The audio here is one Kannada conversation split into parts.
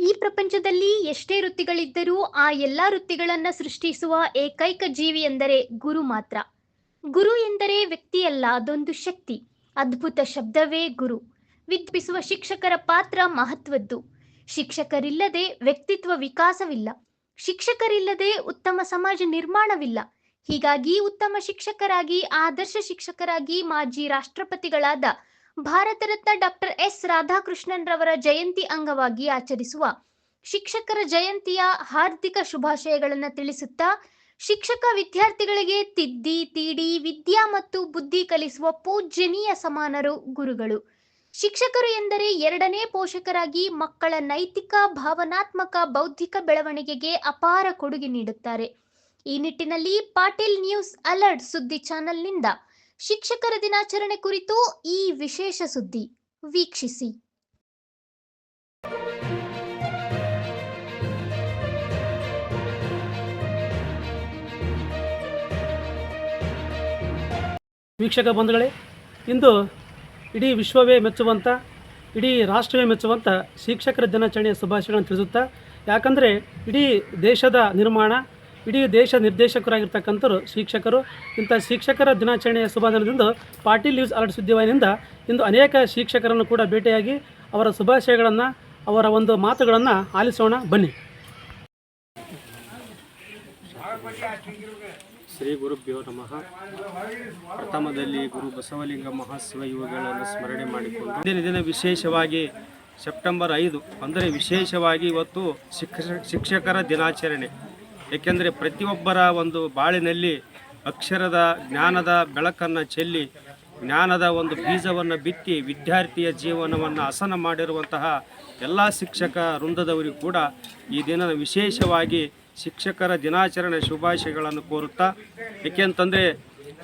ಈ ಪ್ರಪಂಚದಲ್ಲಿ ಎಷ್ಟೇ ವೃತ್ತಿಗಳಿದ್ದರೂ ಆ ಎಲ್ಲ ವೃತ್ತಿಗಳನ್ನು ಸೃಷ್ಟಿಸುವ ಏಕೈಕ ಜೀವಿ ಎಂದರೆ ಗುರು ಮಾತ್ರ. ಗುರು ಎಂದರೆ ವ್ಯಕ್ತಿಯಲ್ಲ, ಅದೊಂದು ಶಕ್ತಿ. ಅದ್ಭುತ ಶಬ್ದವೇ ಗುರು. ವಿದ್ಯಾಭಿಸುವ ಶಿಕ್ಷಕರ ಪಾತ್ರ ಮಹತ್ವದ್ದು. ಶಿಕ್ಷಕರಿಲ್ಲದೆ ವ್ಯಕ್ತಿತ್ವ ವಿಕಾಸವಿಲ್ಲ. ಶಿಕ್ಷಕರಿಲ್ಲದೆ ಉತ್ತಮ ಸಮಾಜ ನಿರ್ಮಾಣವಿಲ್ಲ. ಹೀಗಾಗಿ ಉತ್ತಮ ಶಿಕ್ಷಕರಾಗಿ, ಆದರ್ಶ ಶಿಕ್ಷಕರಾಗಿ ಮಾಜಿ ರಾಷ್ಟ್ರಪತಿಗಳಾದ ಭಾರತ ರತ್ನ ಡಾಕ್ಟರ್ ಎಸ್ ರಾಧಾಕೃಷ್ಣನ್ ರವರ ಜಯಂತಿ ಅಂಗವಾಗಿ ಆಚರಿಸುವ ಶಿಕ್ಷಕರ ಜಯಂತಿಯ ಹಾರ್ದಿಕ ಶುಭಾಶಯಗಳನ್ನು ತಿಳಿಸುತ್ತಾ, ಶಿಕ್ಷಕ ವಿದ್ಯಾರ್ಥಿಗಳಿಗೆ ತಿದ್ದಿ ತೀಡಿ ವಿದ್ಯಾ ಮತ್ತು ಬುದ್ಧಿ ಕಲಿಸುವ ಪೂಜ್ಯನೀಯ ಸಮಾನರು ಗುರುಗಳು. ಶಿಕ್ಷಕರು ಎಂದರೆ ಎರಡನೇ ಪೋಷಕರಾಗಿ ಮಕ್ಕಳ ನೈತಿಕ, ಭಾವನಾತ್ಮಕ, ಬೌದ್ಧಿಕ ಬೆಳವಣಿಗೆಗೆ ಅಪಾರ ಕೊಡುಗೆ ನೀಡುತ್ತಾರೆ. ಈ ನಿಟ್ಟಿನಲ್ಲಿ ಪಾಟೀಲ್ ನ್ಯೂಸ್ ಅಲರ್ಟ್ ಸುದ್ದಿ ಚಾನೆಲ್ನಿಂದ ಶಿಕ್ಷಕರ ದಿನಾಚರಣೆ ಕುರಿತು ಈ ವಿಶೇಷ ಸುದ್ದಿ ವೀಕ್ಷಿಸಿ. ವೀಕ್ಷಕ ಬಂಧುಗಳೇ, ಇಂದು ಇಡೀ ವಿಶ್ವವೇ ಮೆಚ್ಚುವಂಥ, ಇಡೀ ರಾಷ್ಟ್ರವೇ ಮೆಚ್ಚುವಂಥ ಶಿಕ್ಷಕರ ದಿನಾಚರಣೆಯ ಶುಭಾಶಯಗಳನ್ನು ತಿಳಿಸುತ್ತಾ, ಯಾಕಂದರೆ ಇಡೀ ದೇಶದ ನಿರ್ಮಾಣ, ಇಡೀ ದೇಶ ನಿರ್ದೇಶಕರಾಗಿರ್ತಕ್ಕಂಥವ್ರು ಶಿಕ್ಷಕರು. ಇಂಥ ಶಿಕ್ಷಕರ ದಿನಾಚರಣೆಯ ಶುಭ ದಿನದಿಂದ ಪಾಟೀಲ್ ನ್ಯೂಸ್ ಅಲರ್ಟ್ ಸುದ್ದಿವಾಹಿನಿಯಿಂದ ಇಂದು ಅನೇಕ ಶಿಕ್ಷಕರನ್ನು ಕೂಡ ಭೇಟಿಯಾಗಿ ಅವರ ಶುಭಾಶಯಗಳನ್ನು, ಅವರ ಒಂದು ಮಾತುಗಳನ್ನು ಆಲಿಸೋಣ ಬನ್ನಿ. ಶ್ರೀ ಗುರುಭ್ಯೋ ನಮಃ. ಪ್ರಥಮದಲ್ಲಿ ಗುರು ಬಸವಲಿಂಗ ಮಹಾಶಿವ ಇವುಗಳನ್ನು ಸ್ಮರಣೆ ಮಾಡಿಕೊಂಡು ಇಂದಿನ ದಿನ ವಿಶೇಷವಾಗಿ ಸೆಪ್ಟೆಂಬರ್ 5 ಅಂದರೆ ವಿಶೇಷವಾಗಿ ಇವತ್ತು ಶಿಕ್ಷಕರ ದಿನಾಚರಣೆ. ಏಕೆಂದರೆ ಪ್ರತಿಯೊಬ್ಬರ ಒಂದು ಬಾಳಿನಲ್ಲಿ ಅಕ್ಷರದ ಜ್ಞಾನದ ಬೆಳಕನ್ನು ಚೆಲ್ಲಿ, ಜ್ಞಾನದ ಒಂದು ಬೀಜವನ್ನು ಬಿತ್ತಿ ವಿದ್ಯಾರ್ಥಿಯ ಜೀವನವನ್ನು ಹಸನ ಮಾಡಿರುವಂತಹ ಎಲ್ಲ ಶಿಕ್ಷಕ ವೃಂದದವರಿಗೂ ಕೂಡ ಈ ದಿನ ವಿಶೇಷವಾಗಿ ಶಿಕ್ಷಕರ ದಿನಾಚರಣೆ ಶುಭಾಶಯಗಳನ್ನು ಕೋರುತ್ತಾ, ಏಕೆಂತಂದರೆ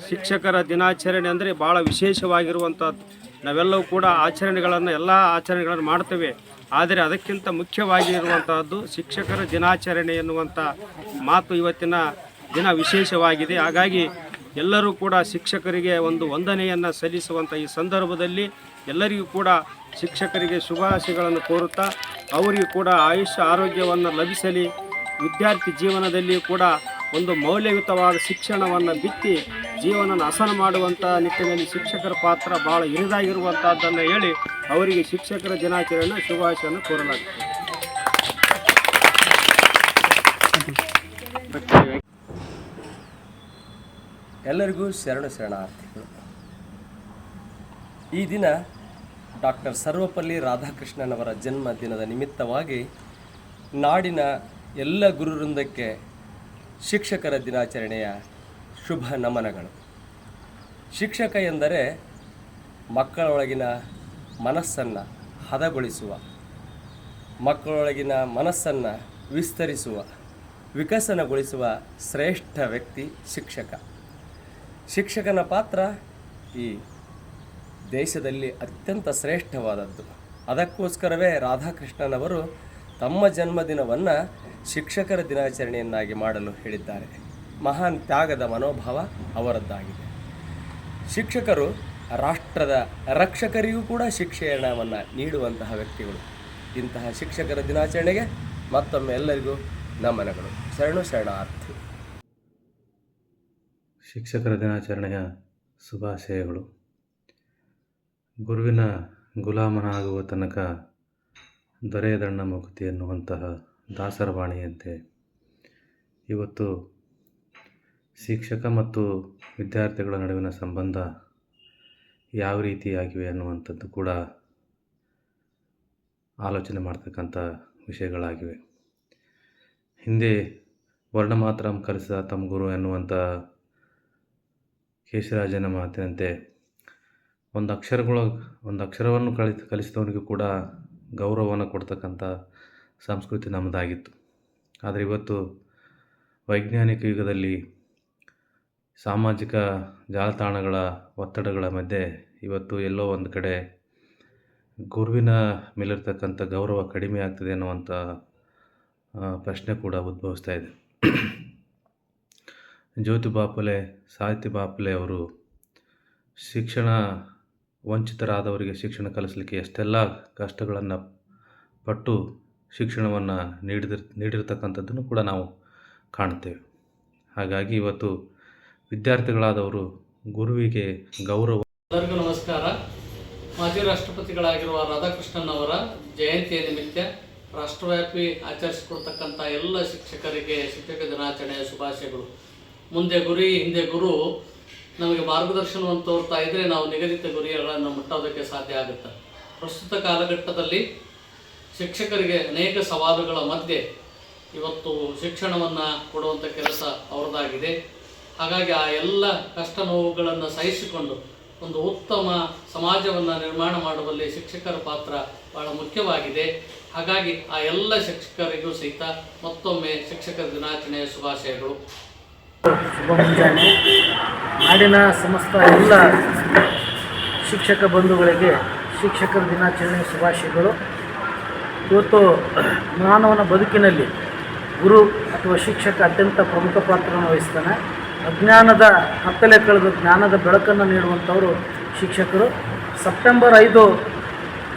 ಶಿಕ್ಷಕರ ದಿನಾಚರಣೆ ಅಂದರೆ ಭಾಳ ವಿಶೇಷವಾಗಿರುವಂಥದ್ದು. ನಾವೆಲ್ಲವೂ ಕೂಡ ಎಲ್ಲ ಆಚರಣೆಗಳನ್ನು ಮಾಡ್ತೇವೆ. ಆದರೆ ಅದಕ್ಕಿಂತ ಮುಖ್ಯವಾಗಿರುವಂತಹದ್ದು ಶಿಕ್ಷಕರ ದಿನಾಚರಣೆ ಎನ್ನುವಂಥ ಮಾತು ಇವತ್ತಿನ ದಿನ ವಿಶೇಷವಾಗಿದೆ. ಹಾಗಾಗಿ ಎಲ್ಲರೂ ಕೂಡ ಶಿಕ್ಷಕರಿಗೆ ಒಂದು ವಂದನೆಯನ್ನು ಸಲ್ಲಿಸುವಂಥ ಈ ಸಂದರ್ಭದಲ್ಲಿ ಎಲ್ಲರಿಗೂ ಕೂಡ ಶಿಕ್ಷಕರಿಗೆ ಶುಭಾಶಯಗಳನ್ನು ಕೋರುತ್ತಾ, ಅವರಿಗೂ ಕೂಡ ಆಯುಷ್ಯ ಆರೋಗ್ಯವನ್ನು ಲಭಿಸಲಿ, ವಿದ್ಯಾರ್ಥಿ ಜೀವನದಲ್ಲಿ ಕೂಡ ಒಂದು ಮೌಲ್ಯಯುತವಾದ ಶಿಕ್ಷಣವನ್ನು ಬಿತ್ತಿ ಜೀವನ ಹಸನ ಮಾಡುವಂಥ ನಿಟ್ಟಿನಲ್ಲಿ ಶಿಕ್ಷಕರ ಪಾತ್ರ ಭಾಳ ಹಿರಿದಾಗಿರುವಂಥದ್ದನ್ನು ಹೇಳಿ ಅವರಿಗೆ ಶಿಕ್ಷಕರ ದಿನಾಚರಣೆ ಶುಭಾಶಯವನ್ನು ಕೋರಲಾಗುತ್ತದೆ. ಎಲ್ಲರಿಗೂ ಶರಣಾರ್ಥಿಗಳು. ಈ ದಿನ ಡಾಕ್ಟರ್ ಸರ್ವಪಲ್ಲಿ ರಾಧಾಕೃಷ್ಣನವರ ಜನ್ಮ ದಿನದ ನಿಮಿತ್ತವಾಗಿ ನಾಡಿನ ಎಲ್ಲ ಗುರುವೃಂದಕ್ಕೆ ಶಿಕ್ಷಕರ ದಿನಾಚರಣೆಯ ಶುಭ ನಮನಗಳು. ಶಿಕ್ಷಕ ಎಂದರೆ ಮಕ್ಕಳೊಳಗಿನ ಮನಸ್ಸನ್ನು ಹದಗೊಳಿಸುವ, ಮಕ್ಕಳೊಳಗಿನ ಮನಸ್ಸನ್ನು ವಿಸ್ತರಿಸುವ, ವಿಕಸನಗೊಳಿಸುವ ಶ್ರೇಷ್ಠ ವ್ಯಕ್ತಿ ಶಿಕ್ಷಕ. ಶಿಕ್ಷಕನ ಪಾತ್ರ ಈ ದೇಶದಲ್ಲಿ ಅತ್ಯಂತ ಶ್ರೇಷ್ಠವಾದದ್ದು. ಅದಕ್ಕೋಸ್ಕರವೇ ರಾಧಾಕೃಷ್ಣನವರು ತಮ್ಮ ಜನ್ಮದಿನವನ್ನು ಶಿಕ್ಷಕರ ದಿನಾಚರಣೆಯನ್ನಾಗಿ ಮಾಡಲು ಹೇಳಿದ್ದಾರೆ. ಮಹಾನ್ ತ್ಯಾಗದ ಮನೋಭಾವ ಅವರದ್ದಾಗಿದೆ. ಶಿಕ್ಷಕರು ರಾಷ್ಟ್ರದ ರಕ್ಷಕರಿಗೂ ಕೂಡ ಶಿಕ್ಷಣವನ್ನು ನೀಡುವಂತಹ ವ್ಯಕ್ತಿಗಳು. ಇಂತಹ ಶಿಕ್ಷಕರ ದಿನಾಚರಣೆಗೆ ಮತ್ತೊಮ್ಮೆ ಎಲ್ಲರಿಗೂ ನಮನಗಳು. ಶರಣಾರ್ಥಿ. ಶಿಕ್ಷಕರ ದಿನಾಚರಣೆಯ ಶುಭಾಶಯಗಳು. ಗುರುವಿನ ಗುಲಾಮನಾಗುವ ತನಕ ದೊರೆಯದಣ್ಣ ಮುಕ್ತಿ ಎನ್ನುವಂತಹ ದಾಸರವಾಣಿಯಂತೆ ಇವತ್ತು ಶಿಕ್ಷಕ ಮತ್ತು ವಿದ್ಯಾರ್ಥಿಗಳ ನಡುವಿನ ಸಂಬಂಧ ಯಾವ ರೀತಿಯಾಗಿವೆ ಅನ್ನುವಂಥದ್ದು ಕೂಡ ಆಲೋಚನೆ ಮಾಡ್ತಕ್ಕಂಥ ವಿಷಯಗಳಾಗಿವೆ. ಹಿಂದೆ ವರ್ಣಮಾತ್ರಂ ಕಲಿಸಿದ ತಮ್ಮ ಗುರು ಎನ್ನುವಂಥ ಕೇಶರಾಜನ ಮಾತಿನಂತೆ ಒಂದು ಅಕ್ಷರವನ್ನು ಕಲಿಸಿದವನಿಗೂ ಕೂಡ ಗೌರವವನ್ನು ಕೊಡ್ತಕ್ಕಂಥ ಸಂಸ್ಕೃತಿ ನಮ್ಮದಾಗಿತ್ತು. ಆದರೆ ಇವತ್ತು ವೈಜ್ಞಾನಿಕ ಯುಗದಲ್ಲಿ ಸಾಮಾಜಿಕ ಜಾಲತಾಣಗಳ ಒತ್ತಡಗಳ ಮಧ್ಯೆ ಇವತ್ತು ಎಲ್ಲೋ ಒಂದು ಕಡೆ ಗುರುವಿನ ಮೇಲಿರ್ತಕ್ಕಂಥ ಗೌರವ ಕಡಿಮೆ ಆಗ್ತದೆ ಅನ್ನುವಂಥ ಪ್ರಶ್ನೆ ಕೂಡ ಉದ್ಭವಿಸ್ತಾ ಇದೆ. ಜ್ಯೋತಿಬಾ ಫುಲೆ, ಸಾವಿತ್ರಿಬಾ ಫುಲೆ ಅವರು ಶಿಕ್ಷಣ ವಂಚಿತರಾದವರಿಗೆ ಶಿಕ್ಷಣ ಕಲಿಸಲಿಕ್ಕೆ ಎಷ್ಟೆಲ್ಲ ಕಷ್ಟಗಳನ್ನು ಪಟ್ಟು ಶಿಕ್ಷಣವನ್ನು ನೀಡಿರ್ತಕ್ಕಂಥದ್ದನ್ನು ಕೂಡ ನಾವು ಕಾಣ್ತೇವೆ. ಹಾಗಾಗಿ ಇವತ್ತು ವಿದ್ಯಾರ್ಥಿಗಳಾದವರು ಗುರುವಿಗೆ ಗೌರವ. ಎಲ್ಲರಿಗೂ ನಮಸ್ಕಾರ. ಮಾಜಿ ರಾಷ್ಟ್ರಪತಿಗಳಾಗಿರುವ ರಾಧಾಕೃಷ್ಣನ್ ಅವರ ಜಯಂತಿಯ ನಿಮಿತ್ತ ರಾಷ್ಟ್ರವ್ಯಾಪಿ ಆಚರಿಸಿಕೊಳ್ತಕ್ಕಂಥ ಎಲ್ಲ ಶಿಕ್ಷಕರಿಗೆ ಶಿಕ್ಷಕ ದಿನಾಚರಣೆಯ ಶುಭಾಶಯಗಳು. ಮುಂದೆ ಗುರಿ ಹಿಂದೆ ಗುರು ನಮಗೆ ಮಾರ್ಗದರ್ಶನವನ್ನು ತೋರ್ತಾ ಇದ್ದರೆ ನಾವು ನಿಗದಿತ ಗುರಿಗಳನ್ನು ಮುಟ್ಟೋದಕ್ಕೆ ಸಾಧ್ಯ ಆಗುತ್ತೆ. ಪ್ರಸ್ತುತ ಕಾಲಘಟ್ಟದಲ್ಲಿ ಶಿಕ್ಷಕರಿಗೆ ಅನೇಕ ಸವಾಲುಗಳ ಮಧ್ಯೆ ಇವತ್ತು ಶಿಕ್ಷಣವನ್ನು ಕೊಡುವಂಥ ಕೆಲಸ ಅವ್ರದ್ದಾಗಿದೆ. ಹಾಗಾಗಿ ಆ ಎಲ್ಲ ಕಷ್ಟ ನೋವುಗಳನ್ನು ಸಹಿಸಿಕೊಂಡು ಒಂದು ಉತ್ತಮ ಸಮಾಜವನ್ನು ನಿರ್ಮಾಣ ಮಾಡುವಲ್ಲಿ ಶಿಕ್ಷಕರ ಪಾತ್ರ ಬಹಳ ಮುಖ್ಯವಾಗಿದೆ. ಹಾಗಾಗಿ ಆ ಎಲ್ಲ ಶಿಕ್ಷಕರಿಗೂ ಸಹಿತ ಮತ್ತೊಮ್ಮೆ ಶಿಕ್ಷಕರ ದಿನಾಚರಣೆಯ ಶುಭಾಶಯಗಳು. ಶುಭ ಮುಂಜಾನೆ. ನಾಡಿನ ಸಮಸ್ತ ಎಲ್ಲ ಶಿಕ್ಷಕ ಬಂಧುಗಳಿಗೆ ಶಿಕ್ಷಕರ ದಿನಾಚರಣೆಯ ಶುಭಾಶಯಗಳು. ಇವತ್ತು ಮಾನವನ ಬದುಕಿನಲ್ಲಿ ಗುರು ಅಥವಾ ಶಿಕ್ಷಕ ಅತ್ಯಂತ ಪ್ರಮುಖ ಪಾತ್ರವನ್ನು ವಹಿಸ್ತಾನೆ. ಅಜ್ಞಾನದ ಕತ್ತಲೆ ಕಳೆದು ಜ್ಞಾನದ ಬೆಳಕನ್ನು ನೀಡುವಂಥವರು ಶಿಕ್ಷಕರು. ಸೆಪ್ಟೆಂಬರ್ 5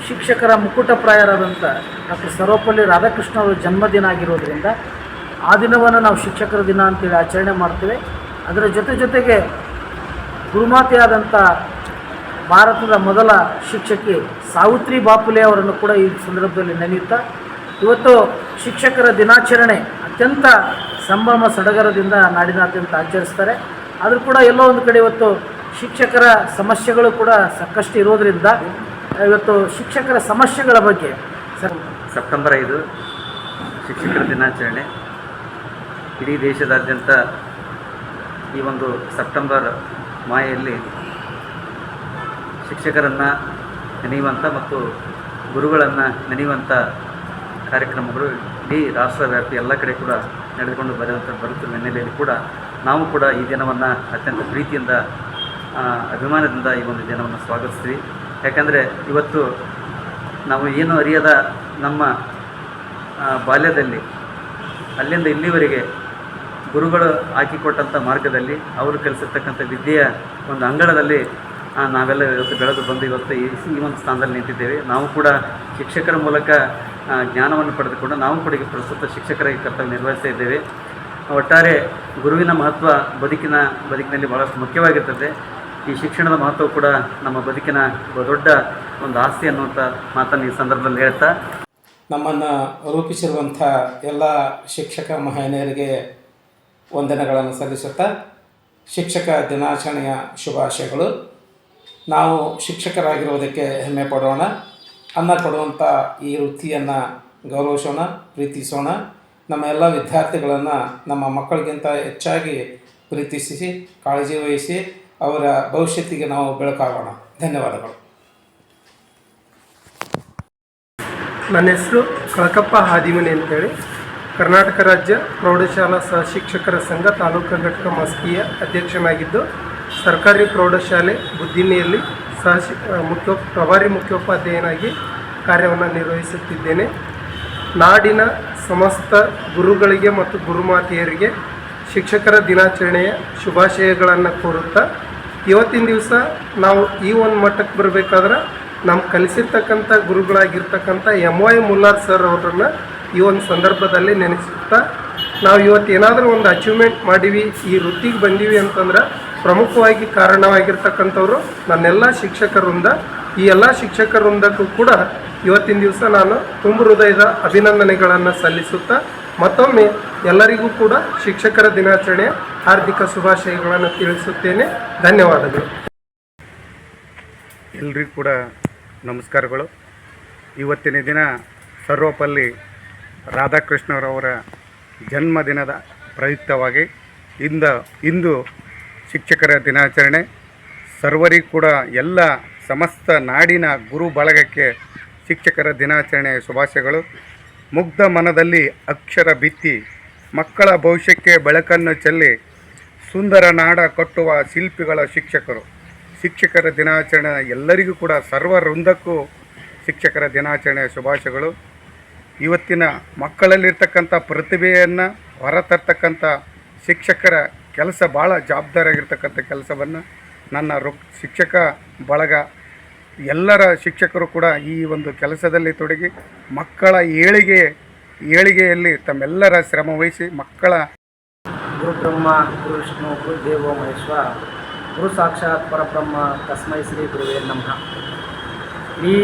ಶಿಕ್ಷಕರ ಮುಕುಟಪ್ರಾಯರಾದಂಥ ಡಾಕ್ಟರ್ ಸರ್ವಪಲ್ಲಿ ರಾಧಾಕೃಷ್ಣ ಅವರ ಜನ್ಮದಿನ ಆಗಿರೋದ್ರಿಂದ ಆ ದಿನವನ್ನು ನಾವು ಶಿಕ್ಷಕರ ದಿನ ಅಂತೇಳಿ ಆಚರಣೆ ಮಾಡ್ತೇವೆ. ಅದರ ಜೊತೆಗೆ ಗುರುಮಾತೆಯಾದಂಥ ಭಾರತದ ಮೊದಲ ಶಿಕ್ಷಕಿ ಸಾವಿತ್ರಿ ಬಾಪುಲೆ ಅವರನ್ನು ಕೂಡ ಈ ಸಂದರ್ಭದಲ್ಲಿ ನೆನೆಯುತ್ತಾ ಇವತ್ತು ಶಿಕ್ಷಕರ ದಿನಾಚರಣೆ ಅತ್ಯಂತ ಸಂಭ್ರಮ ಸಡಗರದಿಂದ ನಾಡಿನಾದ್ಯಂತ ಆಚರಿಸ್ತಾರೆ. ಆದರೂ ಕೂಡ ಎಲ್ಲೋ ಒಂದು ಕಡೆ ಇವತ್ತು ಶಿಕ್ಷಕರ ಸಮಸ್ಯೆಗಳು ಕೂಡ ಸಾಕಷ್ಟು ಇರೋದರಿಂದ ಇವತ್ತು ಶಿಕ್ಷಕರ ಸಮಸ್ಯೆಗಳ ಬಗ್ಗೆ ಸೆಪ್ಟೆಂಬರ್ 5 ಶಿಕ್ಷಕರ ದಿನಾಚರಣೆ. ಇಡೀ ದೇಶದಾದ್ಯಂತ ಈ ಒಂದು ಸೆಪ್ಟೆಂಬರ್ ಮಾಹೆಯಲ್ಲಿ ಶಿಕ್ಷಕರನ್ನು ನೆನೆಯುವಂಥ ಮತ್ತು ಗುರುಗಳನ್ನು ನೆನೆಯುವಂಥ ಕಾರ್ಯಕ್ರಮಗಳು ಇಡೀ ರಾಷ್ಟ್ರವ್ಯಾಪಿ ಎಲ್ಲ ಕಡೆ ಕೂಡ ನಡೆದುಕೊಂಡು ಬರುತ್ತಿರುವ ಹಿನ್ನೆಲೆಯಲ್ಲಿ ಕೂಡ ನಾವು ಕೂಡ ಈ ದಿನವನ್ನು ಅತ್ಯಂತ ಪ್ರೀತಿಯಿಂದ ಅಭಿಮಾನದಿಂದ ಈ ಒಂದು ದಿನವನ್ನು ಸ್ವಾಗತಿಸ್ತೀವಿ. ಯಾಕಂದರೆ ಇವತ್ತು ನಾವು ಏನು ಅರಿಯದ ನಮ್ಮ ಬಾಲ್ಯದಲ್ಲಿ ಅಲ್ಲಿಂದ ಇಲ್ಲಿವರೆಗೆ ಗುರುಗಳು ಹಾಕಿಕೊಟ್ಟಂಥ ಮಾರ್ಗದಲ್ಲಿ ಅವರು ಕಲಿಸಿರ್ತಕ್ಕಂಥ ವಿದ್ಯೆಯ ಒಂದು ಅಂಗಳದಲ್ಲಿ ನಾವೆಲ್ಲ ಇವತ್ತು ಬೆಳೆದು ಬಂದು ಇವತ್ತು ಈ ಒಂದು ಸ್ಥಾನದಲ್ಲಿ ನಿಂತಿದ್ದೇವೆ. ನಾವು ಕೂಡ ಶಿಕ್ಷಕರ ಮೂಲಕ ಜ್ಞಾನವನ್ನು ಪಡೆದುಕೊಂಡು ನಾವು ಕೂಡ ಈಗ ಪ್ರಸ್ತುತ ಶಿಕ್ಷಕರಾಗಿ ಕರ್ತವ್ಯ ನಿರ್ವಹಿಸ್ತಾ ಇದ್ದೇವೆ. ಒಟ್ಟಾರೆ ಗುರುವಿನ ಮಹತ್ವ ಬದುಕಿನಲ್ಲಿ ಭಾಳಷ್ಟು ಮುಖ್ಯವಾಗಿರ್ತದೆ. ಈ ಶಿಕ್ಷಣದ ಮಹತ್ವ ಕೂಡ ನಮ್ಮ ಬದುಕಿನ ದೊಡ್ಡ ಒಂದು ಆಸ್ತಿ ಅನ್ನುವಂಥ ಮಾತನ್ನು ಈ ಸಂದರ್ಭದಲ್ಲಿ ಹೇಳ್ತಾ ನಮ್ಮನ್ನು ರೂಪಿಸಿರುವಂಥ ಎಲ್ಲ ಶಿಕ್ಷಕ ಮಹನೀಯರಿಗೆ ವಂದನೆಗಳನ್ನು ಸಲ್ಲಿಸುತ್ತಾ ಶಿಕ್ಷಕ ದಿನಾಚರಣೆಯ ಶುಭಾಶಯಗಳು. ನಾವು ಶಿಕ್ಷಕರಾಗಿರುವುದಕ್ಕೆ ಹೆಮ್ಮೆ ಪಡೋಣ. ಅನ್ನ ಕೊಡುವಂಥ ಈ ವೃತ್ತಿಯನ್ನು ಗೌರವಿಸೋಣ, ಪ್ರೀತಿಸೋಣ. ನಮ್ಮ ಎಲ್ಲ ವಿದ್ಯಾರ್ಥಿಗಳನ್ನು ನಮ್ಮ ಮಕ್ಕಳಿಗಿಂತ ಹೆಚ್ಚಾಗಿ ಪ್ರೀತಿಸಿ ಕಾಳಜಿ ವಹಿಸಿ ಅವರ ಭವಿಷ್ಯತ್ತಿಗೆ ನಾವು ಬೆಳಕಾಗೋಣ. ಧನ್ಯವಾದಗಳು. ನನ್ನ ಹೆಸರು ಕಳಕಪ್ಪ ಹಾದಿಮನಿ ಅಂತೇಳಿ ಕರ್ನಾಟಕ ರಾಜ್ಯ ಪ್ರೌಢಶಾಲಾ ಸಹ ಶಿಕ್ಷಕರ ಸಂಘ ತಾಲೂಕು ಘಟಕ ಮಸ್ಕಿಯ ಅಧ್ಯಕ್ಷನಾಗಿದ್ದು ಸರ್ಕಾರಿ ಪ್ರೌಢಶಾಲೆ ಬುದ್ದಿನಿಯಲ್ಲಿ ಪ್ರಭಾರಿ ಮುಖ್ಯೋಪಾಧ್ಯಾಯನಾಗಿ ಕಾರ್ಯವನ್ನು ನಿರ್ವಹಿಸುತ್ತಿದ್ದೇನೆ. ನಾಡಿನ ಸಮಸ್ತ ಗುರುಗಳಿಗೆ ಮತ್ತು ಗುರುಮಾತೆಯರಿಗೆ ಶಿಕ್ಷಕರ ದಿನಾಚರಣೆಯ ಶುಭಾಶಯಗಳನ್ನು ಕೋರುತ್ತಾ, ಇವತ್ತಿನ ದಿವಸ ನಾವು ಈ ಒಂದು ಮಟ್ಟಕ್ಕೆ ಬರಬೇಕಾದ್ರೆ ನಮ್ಮ ಕಲಿಸಿರ್ತಕ್ಕಂಥ ಗುರುಗಳಾಗಿರ್ತಕ್ಕಂಥ MY ಮುಲ್ಲಾರ್ ಸರ್ ಅವರನ್ನು ಈ ಒಂದು ಸಂದರ್ಭದಲ್ಲಿ ನೆನೆಸುತ್ತಾ, ನಾವು ಇವತ್ತು ಏನಾದರೂ ಒಂದು ಅಚೀವ್ಮೆಂಟ್ ಮಾಡೀವಿ, ಈ ವೃತ್ತಿಗೆ ಬಂದೀವಿ ಅಂತಂದ್ರೆ ಪ್ರಮುಖವಾಗಿ ಕಾರಣವಾಗಿರ್ತಕ್ಕಂಥವ್ರು ನನ್ನೆಲ್ಲ ಶಿಕ್ಷಕರಿಂದ. ಈ ಎಲ್ಲ ಶಿಕ್ಷಕರಿಂದಕ್ಕೂ ಕೂಡ ಇವತ್ತಿನ ದಿವಸ ನಾನು ತುಂಬ ಹೃದಯದ ಅಭಿನಂದನೆಗಳನ್ನು ಸಲ್ಲಿಸುತ್ತಾ ಮತ್ತೊಮ್ಮೆ ಎಲ್ಲರಿಗೂ ಕೂಡ ಶಿಕ್ಷಕರ ದಿನಾಚರಣೆಯ ಹಾರ್ದಿಕ ಶುಭಾಶಯಗಳನ್ನು ತಿಳಿಸುತ್ತೇನೆ. ಧನ್ಯವಾದಗಳು. ಎಲ್ರಿಗೂ ಕೂಡ ನಮಸ್ಕಾರಗಳು. ಇವತ್ತಿನ ದಿನ ಸರ್ವಪಲ್ಲಿ ರಾಧಾಕೃಷ್ಣರವರ ಜನ್ಮದಿನದ ಪ್ರಯುಕ್ತವಾಗಿ ಇಂದು ಶಿಕ್ಷಕರ ದಿನಾಚರಣೆ. ಸರ್ವರಿಗೂ ಕೂಡ ಎಲ್ಲ ಸಮಸ್ತ ನಾಡಿನ ಗುರು ಬಳಗಕ್ಕೆ ಶಿಕ್ಷಕರ ದಿನಾಚರಣೆಯ ಶುಭಾಶಯಗಳು. ಮುಗ್ಧ ಮನದಲ್ಲಿ ಅಕ್ಷರ ಬಿತ್ತಿ ಮಕ್ಕಳ ಭವಿಷ್ಯಕ್ಕೆ ಬೆಳಕನ್ನು ಚೆಲ್ಲಿ ಸುಂದರ ನಾಡ ಕಟ್ಟುವ ಶಿಲ್ಪಿಗಳ ಶಿಕ್ಷಕರು. ಶಿಕ್ಷಕರ ದಿನಾಚರಣೆ ಎಲ್ಲರಿಗೂ ಕೂಡ ಸರ್ವ ವೃಂದಕ್ಕೂ ಶಿಕ್ಷಕರ ದಿನಾಚರಣೆಯ ಶುಭಾಶಯಗಳು. ಇವತ್ತಿನ ಮಕ್ಕಳಲ್ಲಿರ್ತಕ್ಕಂಥ ಪ್ರತಿಭೆಯನ್ನು ಹೊರತರ್ತಕ್ಕಂಥ ಶಿಕ್ಷಕರ ಕೆಲಸ ಭಾಳ ಜವಾಬ್ದಾರಿಯಾಗಿರ್ತಕ್ಕಂಥ ಕೆಲಸವನ್ನು ನನ್ನ ಶಿಕ್ಷಕ ಬಳಗ ಎಲ್ಲರ ಶಿಕ್ಷಕರು ಕೂಡ ಈ ಒಂದು ಕೆಲಸದಲ್ಲಿ ತೊಡಗಿ ಮಕ್ಕಳ ಏಳಿಗೆಯಲ್ಲಿ ತಮ್ಮೆಲ್ಲರ ಶ್ರಮ ವಹಿಸಿ ಮಕ್ಕಳ ಗುರು ಬ್ರಹ್ಮ ಗುರು ವಿಷ್ಣು ಗುರು ದೇವೋ ಮಹೇಶ್ವರ ಗುರು ಸಾಕ್ಷಾತ್ ಪರಬ್ರಹ್ಮ ತಸ್ಮೈ ಶ್ರೀ ಗುರುವೇ ನಮಃ. ಈ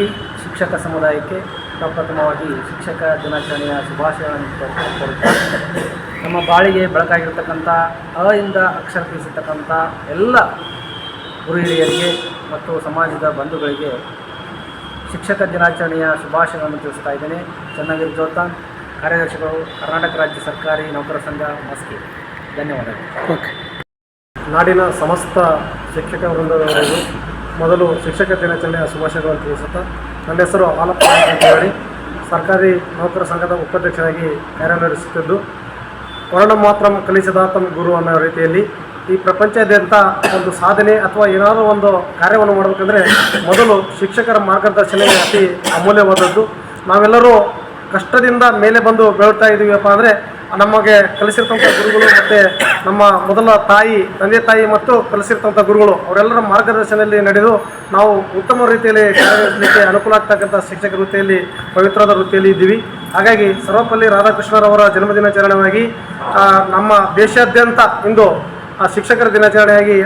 ಶಿಕ್ಷಕ ಸಮುದಾಯಕ್ಕೆ ಪ್ರಪ್ರಥಮವಾಗಿ ಶಿಕ್ಷಕ ದಿನಾಚರಣೆಯ ಶುಭಾಶಯಗಳನ್ನು ಕೋರುತ್ತಾ ನಮ್ಮ ಬಾಳಿಗೆ ಬೆಳಕಾಗಿರ್ತಕ್ಕಂಥ ಇಂದ ಅಕ್ಷರ ತಿಳಿಸಿರ್ತಕ್ಕಂಥ ಎಲ್ಲ ಗುರು ಹಿರಿಯರಿಗೆ ಮತ್ತು ಸಮಾಜದ ಬಂಧುಗಳಿಗೆ ಶಿಕ್ಷಕ ದಿನಾಚರಣೆಯ ಶುಭಾಶಯಗಳನ್ನು ತಿಳಿಸ್ತಾ ಇದ್ದೇನೆ. ಚೆನ್ನಾಗಿರು ಜೋತಾನ್, ಕಾರ್ಯದರ್ಶಿಗಳು, ಕರ್ನಾಟಕ ರಾಜ್ಯ ಸರ್ಕಾರಿ ನೌಕರ ಸಂಘ ಮಸ್ಕಿ. ಧನ್ಯವಾದಗಳು. ನಾಡಿನ ಸಮಸ್ತ ಶಿಕ್ಷಕ ವೃಂದದವರೆಗೂ ಮೊದಲು ಶಿಕ್ಷಕ ದಿನಾಚರಣೆಯ ಶುಭಾಶಯಗಳನ್ನು ತಿಳಿಸುತ್ತಾ, ನನ್ನ ಹೆಸರು ಆಲಪ್ಪ ಅಂತ ಹೇಳಿ ಸರ್ಕಾರಿ ನೌಕರ ಸಂಘದ ಉಪಾಧ್ಯಕ್ಷರಾಗಿ ಕಾರ್ಯನಿರ್ವಹಿಸುತ್ತಿದ್ದು, ವರ್ಣ ಮಾತ್ರ ಕಲಿಸಿದಾತನ ಗುರು ಅನ್ನೋ ರೀತಿಯಲ್ಲಿ ಈ ಪ್ರಪಂಚದಾದ್ಯಂತ ಒಂದು ಸಾಧನೆ ಅಥವಾ ಏನಾದರೂ ಒಂದು ಕಾರ್ಯವನ್ನು ಮಾಡಬೇಕಂದ್ರೆ ಮೊದಲು ಶಿಕ್ಷಕರ ಮಾರ್ಗದರ್ಶನ ಅತಿ ಅಮೂಲ್ಯವಾದದ್ದು. ನಾವೆಲ್ಲರೂ ಕಷ್ಟದಿಂದ ಮೇಲೆ ಬಂದು ಬೆಳೀತಾ ಇದ್ದೀವಪ್ಪ ಅಂದರೆ ನಮಗೆ ಕಲಿಸಿರ್ತಂಥ ಗುರುಗಳು ಮತ್ತು ನಮ್ಮ ಮೊದಲ ತಂದೆ ತಾಯಿ ಮತ್ತು ಕಲಿಸಿರ್ತಂಥ ಗುರುಗಳು ಅವರೆಲ್ಲರ ಮಾರ್ಗದರ್ಶನದಲ್ಲಿ ನಡೆದು ನಾವು ಉತ್ತಮ ರೀತಿಯಲ್ಲಿ ಕಾರ್ಯನಿರ್ವಹಿಸಲಿಕ್ಕೆ ಅನುಕೂಲ ಆಗ್ತಕ್ಕಂಥ ಶಿಕ್ಷಕ ವೃತ್ತಿಯಲ್ಲಿ ಪವಿತ್ರದ ವೃತ್ತಿಯಲ್ಲಿ ಇದ್ದೀವಿ. ಹಾಗಾಗಿ ಸರ್ವಪಲ್ಲಿ ರಾಧಾಕೃಷ್ಣರವರ ಜನ್ಮದಿನಾಚರಣೆಯಾಗಿ ನಮ್ಮ ದೇಶಾದ್ಯಂತ ಇಂದು ಶಿಕ್ಷಕರ ದಿನಾಚರಣೆಯಾಗಿ